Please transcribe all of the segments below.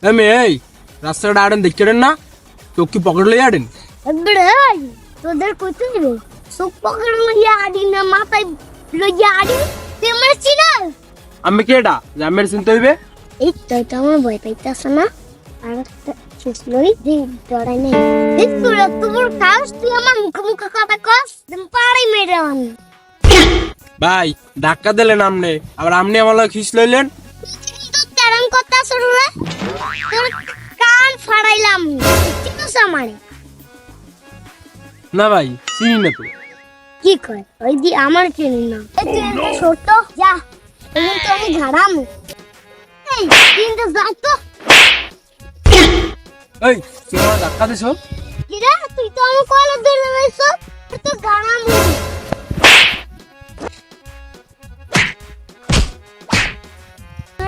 আমি এই রাস্তাটা আড়েন দেখছেন না, চোখ কি পকেট লই আড়েন? তোদের কইতে দিবে চোখ পকেট লইয়া আডি না মাথায় লইয়া আডি তুই আমার চিনাস? আমি কি এটা যে আমার চিনতে হইবে? এই তো আমার ভয় পাইতাছ না? আর একটা শেষ লই দিন ডরাই নাই। এই তোর কাজ তুই আমার মুখ মুখ কথা কস তুমি পাড়াই মেরে আমি। ভাই ধাক্কা দিলেন আমনে, আবার আমনে আমার লগে খিস লইলেন। তো তেরং কথা শুরুলে তোর কান ফাড়াইলাম চিনস আমারে? না ভাই চিনি না তো। কি কয় ওই দি আমার চিনি না। এই তুই তো ছোট যা এখন তো আমি ঝাড়াম। এই কিন্তু যা তো এই তুই আমার ধাক্কা দিছ? কি রে তুই তো আমার কলার ধরে রইছ তো ঝাড়াম।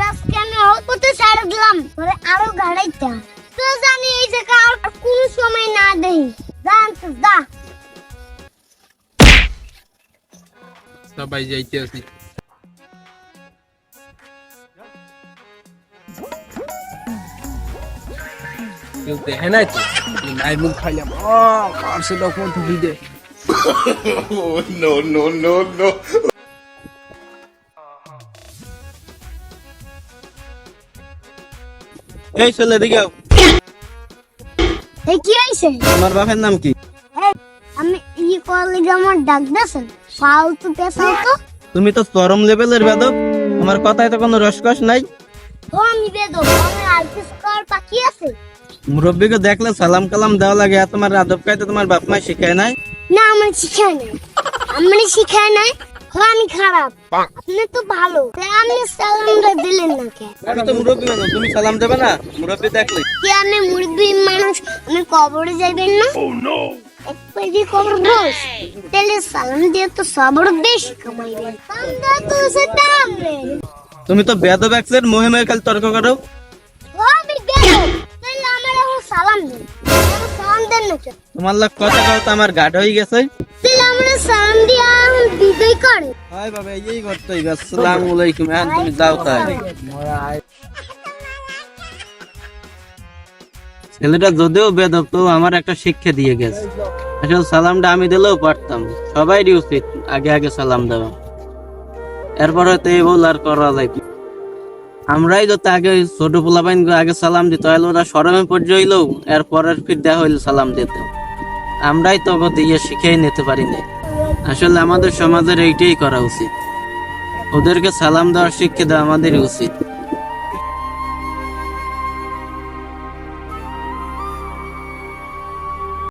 রাস কেন অল্পতে ছাড় দিলাম পরে আরো গাড়াইতা তো জানি এই জায়গা আর কোন সময় না দেই জান তো যা। সবাই যাইতে আছি। কেউ দেখে নাই তো নাই মুখ খাইলাম পার্সে ডকুমেন্ট ঢুকি দে। Oh, no, no, no, no. এই ছেলে দিকে আও। এই কি হইছে? তোমার বাপের নাম কি? এই আমি ই কলেজে আমার ডাক দেছেন ফালতু পেছাও তো। তুমি তো চরম লেভেলের বেদক, আমার কথায় তো কোনো রসকস নাই। ও আমি বেদো আমি আর কিছু কর বাকি আছে? মুরব্বীকে দেখলে সালাম কালাম দেওয়া লাগে, আর তোমার আদব কায়দা তোমার বাপ মা শিখায় নাই? না আমার শিখায় নাই, আমি শিখায় নাই। ও আমি খারাপ আপনি তো ভালো তাই আপনি সালামটা দিলেন না কে? আমি তো মুরব্বী মানুষ, তুমি সালাম দেবে না? মুরব্বী দেখলে কি আপনি মুরব্বী মানুষ আমি কবরে যাইবেন না? এক পেজি কবর বস তাহলে সালাম দিয়ে তো সবর বেশি কামাইবেন। আমরা তো সেটা আমরে তুমি তো বেদব একসের মোহে মোহে খালি তর্ক করো। ও আমি বেদো তাহলে আমার এখন সালাম দিন। আমার সালাম দেন না কেন? তোমার লোক কথা কথা আমার গাঢ় হয়ে গেছে। তাহলে আমরা সালাম দিয়ে এখন বিদায় করে। হাই বাবা এই করতে হইবে। আসসালামু আলাইকুম। এখন তুমি যাও তাই। ছেলেটা যদিও বেদব তো আমার একটা শিক্ষা দিয়ে গেছে। আসলে সালামটা আমি দিলেও পারতাম, সবাইরই উচিত আগে আগে সালাম দেওয়া। এরপরে তো এই বল আর করা যায় কি? আমরাই যদি আগে ছোট পোলাপাইন আগে সালাম দিত তাহলে ওরা শরমে পর্যাইলেও এরপরের ফির দেওয়া হইলে সালাম দিত। আমরাই তো দিয়ে শিখেই নিতে পারি না। আসলে আমাদের সমাজের এইটাই করা উচিত, ওদেরকে সালাম দেওয়ার শিক্ষা দেওয়া আমাদেরই উচিত।